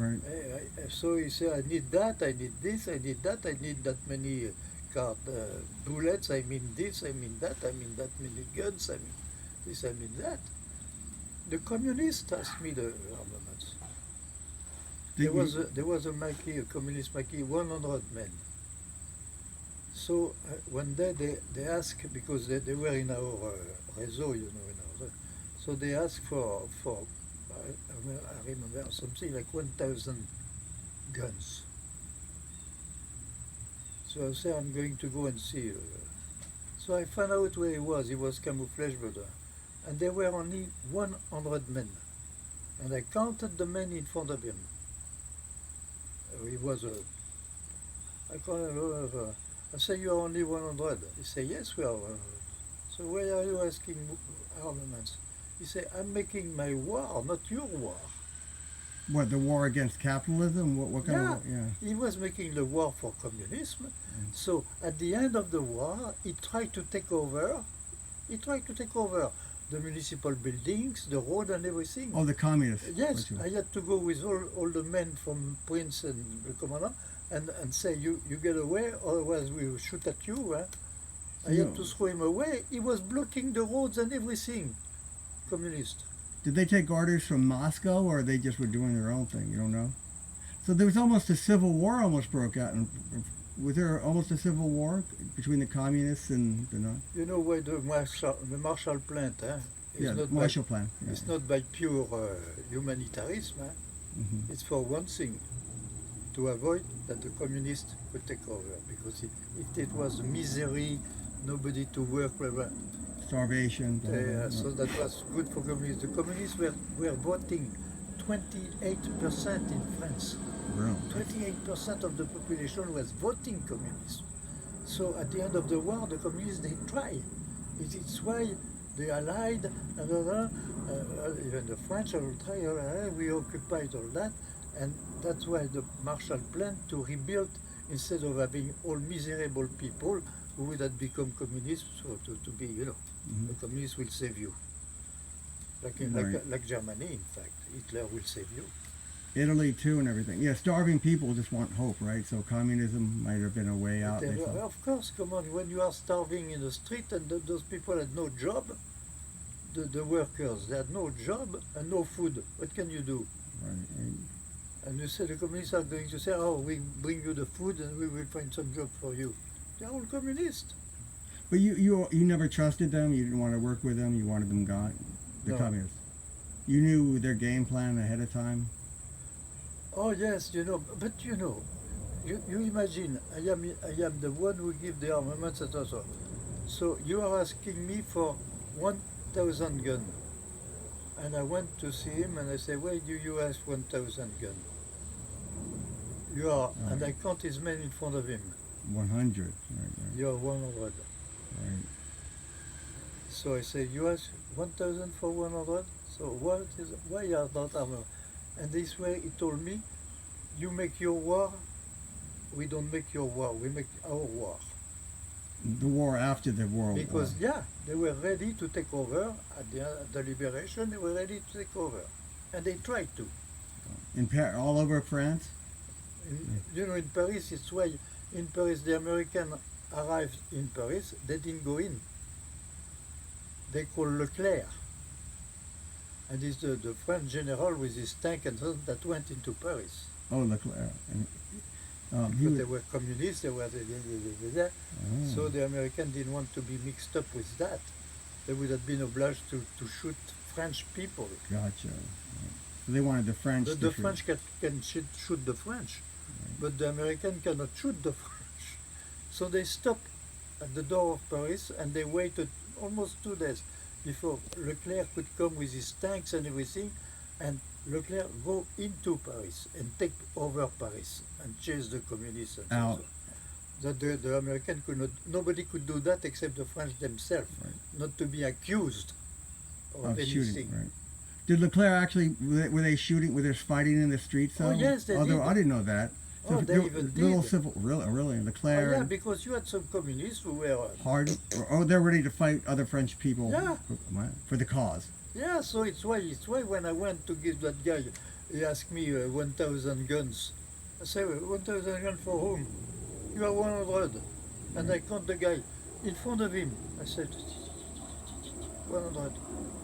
Right. So he said, I need that, I need this, I need that, I need that many bullets, I mean this, I mean that, I mean that many guns, I mean this, I mean that. The communists asked me the armaments. There was a maquis, a communist maquis, 100 men. So one day they asked, because they were in our réseau, you know, in our, so they asked for I remember something like 1,000 guns. So I said, I'm going to go and see. So I found out where he was. He was camouflage, brother. And there were only 100 men. And I counted the men in front of him. He was I said, you are only 100. He said, yes, we are 100. So why are you asking armaments? He said, I'm making my war, not your war. What, the war against capitalism? What kind of war? Yeah. He was making the war for communism. So at the end of the war, he tried to take over. He tried to take over the municipal buildings, the road and everything. Oh, the communists. Yes, I had to go with all the men from Prince and the commandant and say, you get away, otherwise we will shoot at you. I had to throw him away. He was blocking the roads and everything. Communist. Did they take orders from Moscow, or they just were doing their own thing? You don't know? So there was almost a civil war almost broke out. Was there almost a civil war between the communists and the non? You know why the Marshall Plan, Marshall Plan. Yeah. It's not by pure humanitarianism. Mm-hmm. It's for one thing, to avoid that the communists could take over. Because if it was misery, nobody to work, blah, blah. Starvation. So that was good for communists. The communists were voting 28% in France. Really? 28% of the population was voting communist. So at the end of the war, the communists, they try. It's why the Allied, even the French will try, we occupied all that, and that's why the Marshall Plan to rebuild, instead of having all miserable people who would have become communists, so to be, the communists will save you. Like Germany, in fact. Hitler will save you. Italy, too, and everything. Yeah, starving people just want hope, right? So communism might have been a way out. Of course, come on. When you are starving in the street and those people had no job, the workers, they had no job and no food, what can you do? Right. And you say the communists are going to say, oh, we bring you the food and we will find some job for you. They're all communists. But you never trusted them? You didn't want to work with them? You wanted them gone? The communists? You knew their game plan ahead of time? Oh, yes, but you imagine, I am the one who give the armaments and also. So you are asking me for 1,000 guns. And I went to see him and I say, why do you ask 1,000 guns? And I count his men in front of him. 100. Right. You are 100. Right. So I say, you ask 1,000 for 100? So why are not armor? And this way he told me, you make your war, we don't make your war, we make our war. The war after the World War. Because, they were ready to take over at the liberation, they were ready to take over. And they tried to. All over France? In Paris, it's why in Paris the Americans arrived in Paris, they didn't go in. They called Leclerc. And it's the French general with his tank and so that went into Paris. Oh, Leclerc. But they were communists, they were so the Americans didn't want to be mixed up with that. They would have been obliged to shoot French people. Gotcha. Right. So they wanted the French to The French can shoot the French, but the Americans cannot shoot the French. So they stopped at the door of Paris and they waited almost 2 days before Leclerc could come with his tanks and everything, and Leclerc go into Paris and take over Paris and chase the communists. And out. So that the American could not, nobody could do that except the French themselves, not to be accused of anything. Shooting, right. Did Leclerc actually, were they shooting, were they fighting in the streets? Oh, yes, they did. I didn't know that. So they even did. Civil, really, Leclerc. Oh, yeah, because you had some communists who were hard. They're ready to fight other French people. Yeah. For the cause. Yeah, so it's why when I went to give that guy he asked me 1,000 guns. I said, 1,000 guns for whom? You are 100. And I count the guy in front of him. I said, 100.